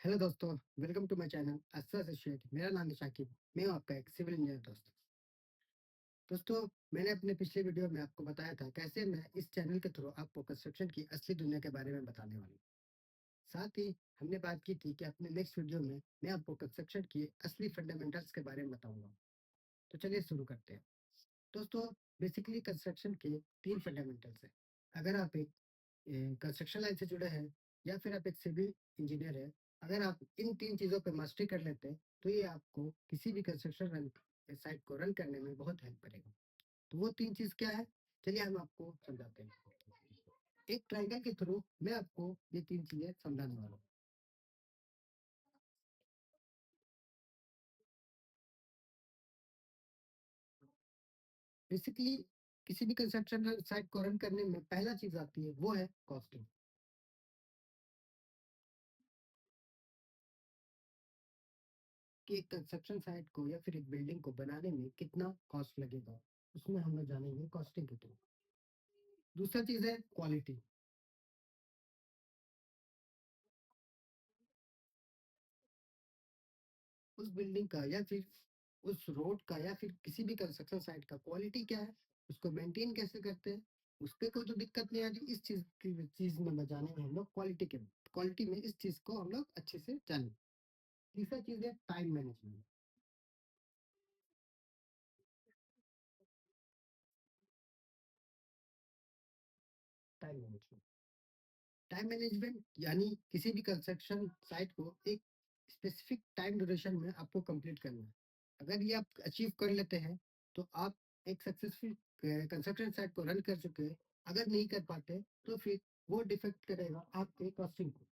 Hello दोस्तों, welcome to my channel अस्सर associate. मेरा नाम है शाकिब। मैं हूं आपका एक सिविल इंजीनियर दोस्तों, मैंने अपने पिछले वीडियो में आपको बताया था कैसे मैं इस चैनल के थ्रू आपको कंस्ट्रक्शन की असली दुनिया के बारे में बताने वाला हूं। साथ ही हमने बात की थी कि अपने नेक्स्ट वीडियो में मैं आपको कंस्ट्रक्शन की असली फंडामेंटल्स के बारे में बताऊंगा। तो चलिए शुरू करते हैं। दोस्तों, बेसिकली कंस्ट्रक्शन के तीन फंडामेंटल्स हैं। अगर आप एक कंस्ट्रक्शन लाइन से जुड़े हैं या फिर आप एक सिविल इंजीनियर है, अगर आप इन तीन चीज़ों पे मास्टरी कर लेते हैं तो ये आपको किसी भी कंस्ट्रक्शन रन साइट को रन करने में बहुत हेल्प करेगा। तो वो तीन चीज़ क्या है, चलिए हम आपको समझाते हैं। एक ट्रायंगल के थ्रू मैं आपको ये तीन चीज़ें समझाने वाला हूँ। बेसिकली किसी भी कंस्ट्रक्शन साइट को रन करने में पहला चीज़ आती है, वो है कॉस्टिंग। कि एक कंस्ट्रक्शन साइट को या फिर एक बिल्डिंग को बनाने में कितना कॉस्ट लगेगा, उसमें हम लोग जानेंगे कॉस्टिंग के थ्रू। दूसरा चीज़ है क्वालिटी। उस बिल्डिंग का या फिर उस रोड का या फिर किसी भी कंस्ट्रक्शन साइट का क्वालिटी क्या है, उसको मेंटेन कैसे करते हैं, उस पे कोई तो दिक्कत नहीं आ रही। इस चीज में बचाने में हम लोग क्वालिटी में इस चीज को हम लोग अच्छे से जाने। तीसरा चीज है time management. Time management time management यानी किसी भी कंस्ट्रक्शन साइट को एक स्पेसिफिक टाइम ड्यूरेशन में आपको कंप्लीट करना है। अगर ये आप अचीव कर लेते हैं तो आप एक सक्सेसफुल कंस्ट्रक्शन साइट को रन कर चुके हैं। अगर नहीं कर पाते तो फिर वो डिफेक्ट करेगा आपके कॉस्टिंग को,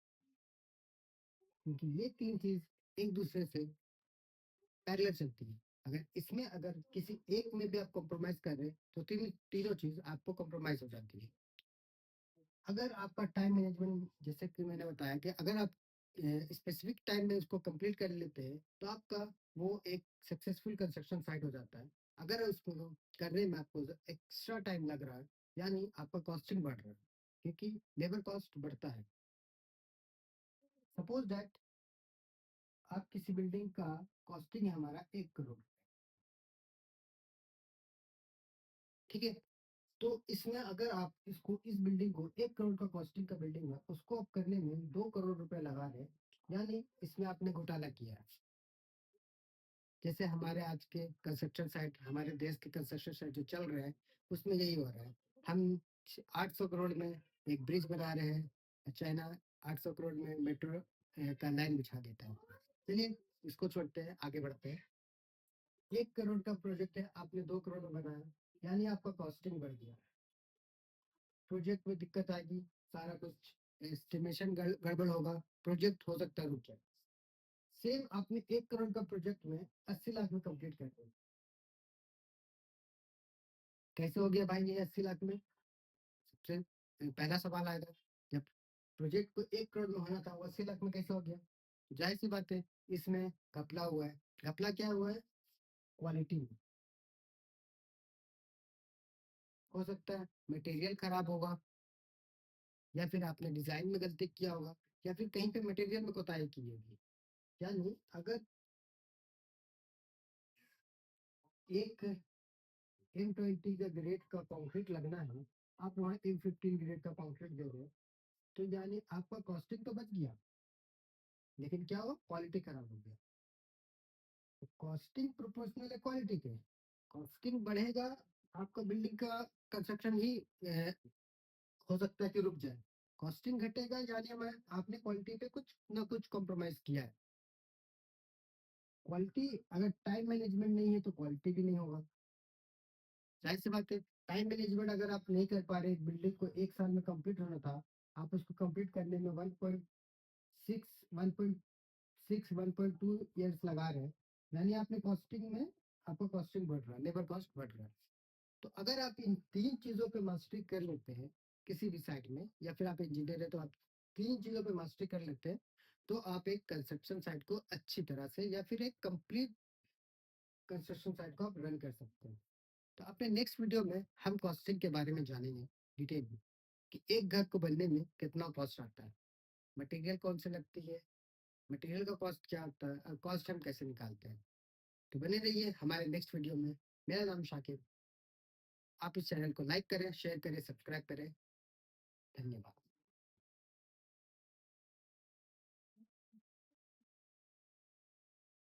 क्योंकि ये तीन चीज एक दूसरे से पैरेलल चलती है। अगर किसी एक में भी आप कॉम्प्रोमाइज कर रहे हैं तो तीनों चीज आपको कॉम्प्रोमाइज हो जाती है। अगर आपका टाइम मैनेजमेंट, जैसे कि मैंने बताया कि अगर आप स्पेसिफिक टाइम में उसको कंप्लीट कर लेते हैं तो आपका वो एक सक्सेसफुल कंस्ट्रक्शन साइट हो जाता है। अगर उसको करने में आपको एक्स्ट्रा टाइम लग रहा है, यानी आपका कॉस्टिंग बढ़ रहा है, क्योंकि लेबर कॉस्ट बढ़ता है। सपोज दैट आप किसी बिल्डिंग का कॉस्टिंग है हमारा 1 करोड़, ठीक है। तो इसमें अगर आप इस बिल्डिंग को 1 करोड़ का कॉस्टिंग का बिल्डिंग है, उसको आप करने में 2 करोड़ रुपए लगा रहे हैं, यानी इसमें आपने घोटाला किया है। जैसे हमारे आज के कंस्ट्रक्शन साइट, हमारे देश के कंस्ट्रक्शन साइट जो चल रहे हैं, उसमें यही हो रहा है। हम 800 करोड़ में एक ब्रिज बना रहे हैं, चाइना 800 करोड़ में मेट्रो का लाइन बिछा देता है। चलिए इसको छोड़ते हैं, आगे बढ़ते हैं। 1 करोड़ का प्रोजेक्ट है, आपने 2 करोड़ में बनाया, यानी आपका कॉस्टिंग बढ़ गया। प्रोजेक्ट में दिक्कत आएगी, सारा कुछ एस्टिमेशन गड़बड़ होगा, प्रोजेक्ट हो सकता है रुक जाए। सेम आपने 1 करोड़ का प्रोजेक्ट में 80 लाख में कंप्लीट कर दिया। कैसे हो गया भाई ये 80 लाख में? सबसे पहला सवाल आएगा, जब प्रोजेक्ट को 1 करोड़ में होना था वो 80 लाख में कैसे हो गया? जाहिर सी बात है, इसमें घपला हुआ है। घपला क्या हुआ है? क्वालिटी में। हो सकता है मटेरियल खराब होगा, या फिर आपने डिजाइन में गलती किया होगा, या फिर कहीं पे मटेरियल में कोताही की होगी। यानी अगर एक M20 का ग्रेड का कंक्रीट लगना है, आप वहाँ M15 ग्रेड का कंक्रीट दे रहे हैं, तो यानी आपका कॉस्टिंग तो बच गया, लेकिन क्या हुआ? क्वालिटी खराब हो गया। तो कॉस्टिंग प्रोपोर्शनल है क्वालिटी के। कॉस्टिंग बढ़ेगा, आपका बिल्डिंग का कंस्ट्रक्शन ही हो सकता है कि रुक जाए। कॉस्टिंग घटेगा, यानी हमें आपने क्वालिटी पे कुछ ना कुछ कॉम्प्रोमाइज किया है। क्वालिटी, अगर टाइम मैनेजमेंट नहीं है तो क्वालिटी भी नहीं होगा। जाहिर सी बात है, टाइम मैनेजमेंट अगर आप नहीं कर पा रहे, एक बिल्डिंग को 1 साल में कंप्लीट होना था, आप उसको कंप्लीट करने में 1.2 ईयर्स लगा रहे हैं, यानी आपने कॉस्टिंग में, आपका कॉस्टिंग बढ़ रहा है, लेबर कॉस्ट बढ़ रहा है। तो अगर आप इन तीन चीजों पे मास्टरी कर लेते हैं किसी भी साइट में, या फिर आप इंजीनियर है तो आप तीन चीजों पे मास्टरी कर लेते हैं, तो आप एक कंस्ट्रक्शन साइट को अच्छी तरह से या फिर एक कंप्लीट कंस्ट्रक्शन साइट को आप रन कर सकते हैं। तो अपने नेक्स्ट वीडियो में हम कॉस्टिंग के बारे में जानेंगे डिटेल में, कि एक घर को बनने में कितना कॉस्ट आता है, मटेरियल कौन से लगती है, मटेरियल का कॉस्ट क्या होता है और कॉस्ट हम कैसे निकालते हैं। तो बने रहिए हमारे नेक्स्ट वीडियो में। मेरा नाम शाकिब। आप इस चैनल को लाइक करें, शेयर करें, सब्सक्राइब करें। धन्यवाद।